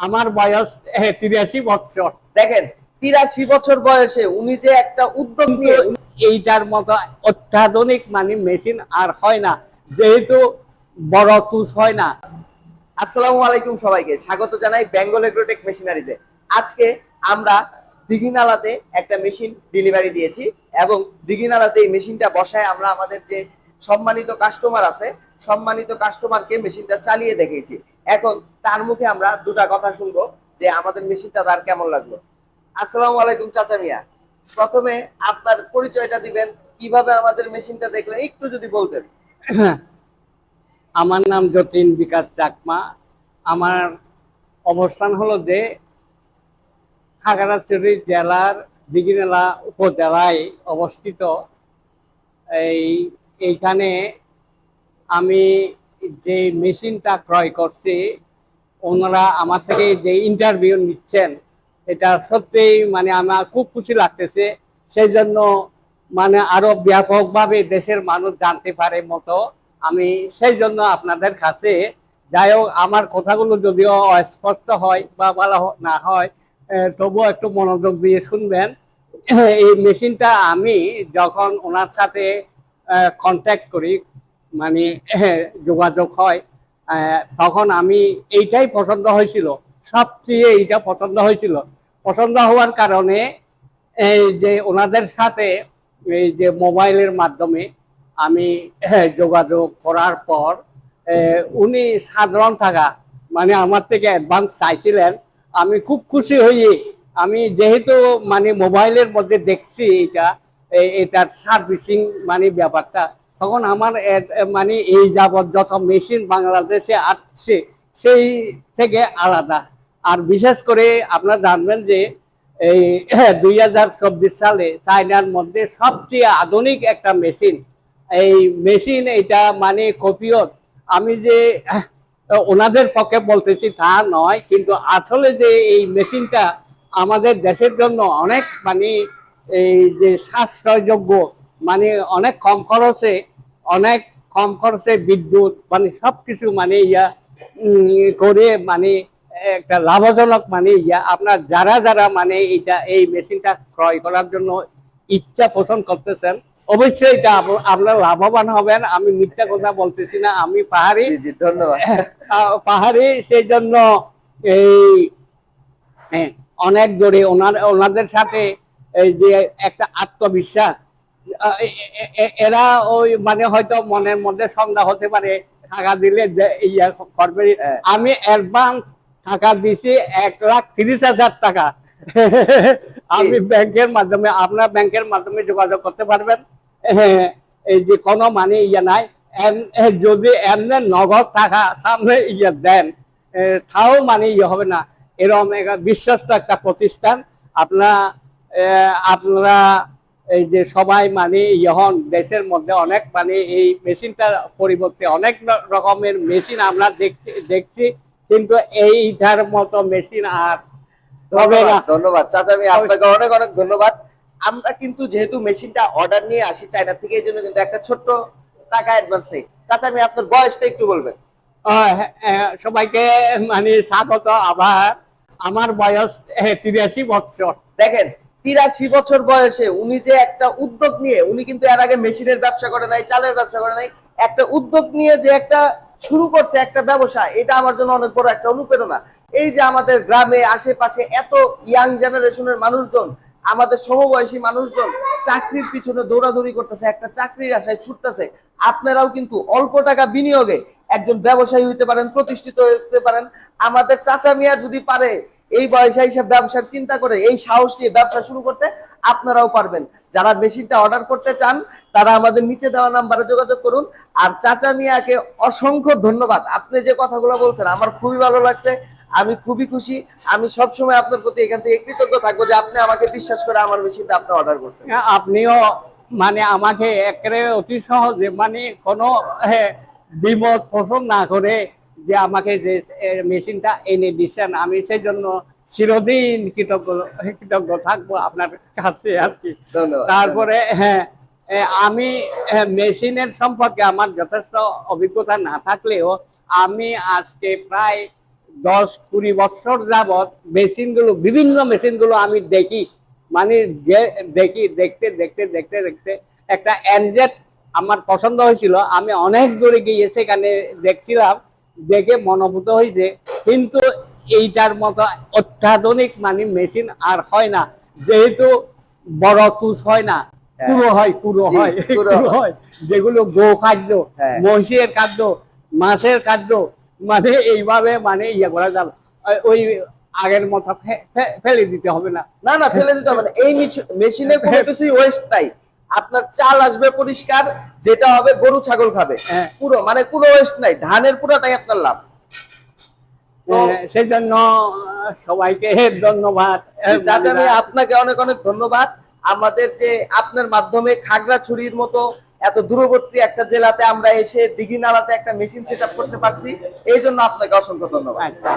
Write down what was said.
আমার বয়স 83 বছর। দেখেন 83 বছর বয়সে উনি যে একটা উদ্যোগ নিয়ে এইটার মতো অত্যাধুনিক মানে মেশিন আর হয় না, যেহেতু বড় টুস হয় না। আসসালামু আলাইকুম, সবাইকে স্বাগত জানাই বেঙ্গল এগ্রোটেক মেশিনারিতে। আজকে আমরা দিঘিনালাতে একটা মেশিন ডেলিভারি দিয়েছি এবং দিঘিনালাতে এই মেশিনটা বসায় আমরা আমাদের যে সম্মানিত কাস্টমার আছে, সম্মানিত কাস্টমারকে মেশিনটা চালিয়ে দেখিয়েছি। এখন তার মুখে আমরা দুটা কথা শুনবো যে আমাদের মেশিনটা তার কেমন লাগলো। আসসালামু আলাইকুম চাচা মিয়া, প্রথমে আপনার পরিচয়টা দিবেন, কিভাবে আমাদের মেশিনটা দেখলেন একটু যদি বলতেন। আমার নাম যতীন বিকাশ চাকমা। আমার অবস্থান হলো যে খাগড়াছড়ি জেলার দিঘিনালা উপজেলায় অবস্থিত। এইখানে আমি যে মেশিনটা ক্রয় করছি, ওনারা আমার থেকে যে ইন্টারভিউ নিচ্ছেন, এটা সত্যিই মানে আমার খুব খুশি লাগতেছে। সেই জন্য মানে আরো ব্যাপকভাবে দেশের মানুষ জানতে পারে মতো আমি সেই জন্য আপনাদের কাছে, যাই হোক আমার কথাগুলো যদিও অস্পষ্ট হয় বা ভালো না হয়, তবুও একটু মনোযোগ দিয়ে শুনবেন। এই মেশিনটা আমি যখন ওনার সাথে কন্ট্যাক্ট করি, মানে যোগাযোগ হয়, তখন আমি এইটাই পছন্দ হয়েছিল, সবচেয়ে এইটা পছন্দ হয়েছিল। পছন্দ হওয়ার কারণে এই যে ওনাদের সাথে এই যে মোবাইলের মাধ্যমে আমি যোগাযোগ করার পর উনি সাধারণ টাকা মানে আমার থেকে অ্যাডভান্স চাইছিলেন। আমি খুব খুশি হয়ে, আমি যেহেতু মানে মোবাইলের মধ্যে দেখছি এটার সার্ভিসিং মানে ব্যাপারটা, তখন আমার মানে এই যাবৎ যত মেশিন বাংলাদেশে আসছে সেই থেকে আলাদা। আর বিশেষ করে আপনারা জানবেন যে এই 2024 সালে চায়নার মধ্যে সবচেয়ে আধুনিক একটা মেশিন, এই মেশিন এটা মানে কপিয়ত। আমি যে ওনাদের পক্ষে বলতেছি তা নয়, কিন্তু আসলে যে এই মেশিনটা আমাদের দেশের জন্য অনেক মানে এই যে সাশ্রয়যোগ্য, মানে অনেক কম খরচে বিদ্যুৎ মানে সবকিছু মানে করে মানে একটা লাভজনক মানে আপনার যারা যারা মানে এই মেশিনটা ক্রয় করার জন্য ইচ্ছা পোষণ করতেছেন, অবশ্যই এটা আপনার লাভবান হবেন। আমি মিথ্যা কথা বলতেছি না, আমি পাহাড়ি। ধন্যবাদ। পাহাড়ি, সেই জন্য এই অনেক দূরে ওনাদের সাথে এই যে একটা আত্মবিশ্বাস, এরা ওই মানে হয়তো মনের মধ্যে সন্দেহ হতে পারে টাকা দিলে ইয়া করবে। আমি অ্যাডভান্স টাকা দিছি 1,30,000 টাকা। আমি ব্যাংকের মাধ্যমে, আপনার ব্যাংকের মাধ্যমে যোগাযোগ করতে পারবেন। এই যে কোনো মানে নাই, যদি এমনি নগদ টাকা সামনে দেন তাও মানে হবে না। এরকম বিশ্বস্ত একটা প্রতিষ্ঠান। আপনারা এই যে সবাই মানে এখন দেশের মধ্যে অনেক মানে এই মেশিনটার পরিবর্তে অনেক রকমের মেশিন আমরা দেখছি, কিন্তু এইটার মতো মেশিন আর হবে না। ধন্যবাদ চাচা, আমি আপনাকে অনেক অনেক ধন্যবাদ। আমরা কিন্তু যেহেতু মেশিনটা অর্ডার নিয়ে আসি চায়না থেকে, এই জন্য কিন্তু একটা ছোট্ট টাকা অ্যাডভান্স নেই। চাচা আমি আপনার বয়সটা একটু বলবেন। সবাইকে মানে স্বাগত। আবার আমার বয়স 83 বছর। দেখেন 83 বছর বয়সে উনি যে একটা উদ্যোগ নিয়ে, উনি কিন্তু এর আগে মেশিনের ব্যবসা করে নাই, চালের ব্যবসা করে নাই, একটা উদ্যোগ নিয়ে যে একটা শুরু করছে একটা ব্যবসা, এটা আমার জন্য অনেক বড় একটা অনুপ্রেরণা। এই যে আমাদের গ্রামে আশেপাশে এত ইয়াং জেনারেশনের মানুষজন, আমাদের সমবয়সী মানুষজন চাকরির পিছনে দৌড়াদৌড়ি করতেছে, একটা চাকরির আশায় ছুটতেছে। আপনারাও কিন্তু অল্প টাকা বিনিয়োগে একজন ব্যবসায়ী হইতে পারেন, প্রতিষ্ঠিত হতে পারেন। আমাদের চাচা মিয়া যদি পারে এই বয়সে হিসাব ব্যবসার চিন্তা করে এই সাহস নিয়ে ব্যবসা শুরু করতে, আপনারাও পারবেন। যারা মেশিনটা অর্ডার করতে চান তারা আমাদের নিচে দেওয়া নাম্বারে যোগাযোগ করুন। আর চাচা মিয়াকে অসংখ্য ধন্যবাদ। আপনি যে কথাগুলো বলছেন আমার খুবই ভালো লাগছে, আমি খুবই খুশি। আমি সবসময় আপনার প্রতি এখান থেকে কৃতজ্ঞ থাকবো যে আপনি আমাকে বিশ্বাস করে আমার মেশিনটা আপনি অর্ডার করছেন। আপনিও মানে আমাকে একেবারে অতি সহজে মানে কোনো বিমত পোষণ না করে যে আমাকে যে মেশিনটা এনে দিচ্ছেন, আমি সেই জন্য চিরদিন কৃতজ্ঞ থাকবো আপনার কাছে আর কি। তারপরে আমি মেশিনের সম্পর্কে আমার যথেষ্ট অভিজ্ঞতা না থাকলেও আমি আজকে প্রায় 10-20 বছর যাবৎ মেশিনগুলো, বিভিন্ন মেশিনগুলো আমি দেখি, মানে দেখতে দেখতে দেখতে দেখতে একটা এনজেড আমার পছন্দ হয়েছিল। আমি অনেক দূরে গিয়ে সেখানে দেখছিলাম, দেখে মনোভূত হয়েছে। কিন্তু এইটার মতো অত্যাধুনিক মানে মেশিন আর হয় না, যেহেতু বড় তুষ হয় না, কুড়ো হয়, কুড়ো জি, হয়, কুড়ো কুড়ো হয়, যেগুলো গো খাদ্য, হ্যাঁ। মহিষের খাদ্য, মাছের খাদ্য, মানে এইভাবে মানে ইয়ে করা যাবে। ওই আগের মতো ফেলে দিতে হবে না। না না, ফেলে দিতে হবে না। এই মেশিনে কোনো কিছুই ওয়েস্ট নাই। আপনার চাল আসবে পরিষ্কার, যেটা হবে গরু ছাগল খাবে। হ্যাঁ। পুরো মানে কোনো ওয়েস্ট নাই, ধানের পুরোটাই আপনার লাভ। তো সেই জন্য সবাইকে ধন্যবাদ। চাচা, আমি আপনাকে অনেক অনেক ধন্যবাদ। আমাদের যে আপনার মাধ্যমে খাগড়াছড়ির মতো এত দূরবর্তী একটা জেলাতে আমরা এসে দিঘিনালাতে একটা মেশিন সেট আপ করতে পারছি, এই জন্য আপনাকে অসংখ্য ধন্যবাদ। আচ্ছা।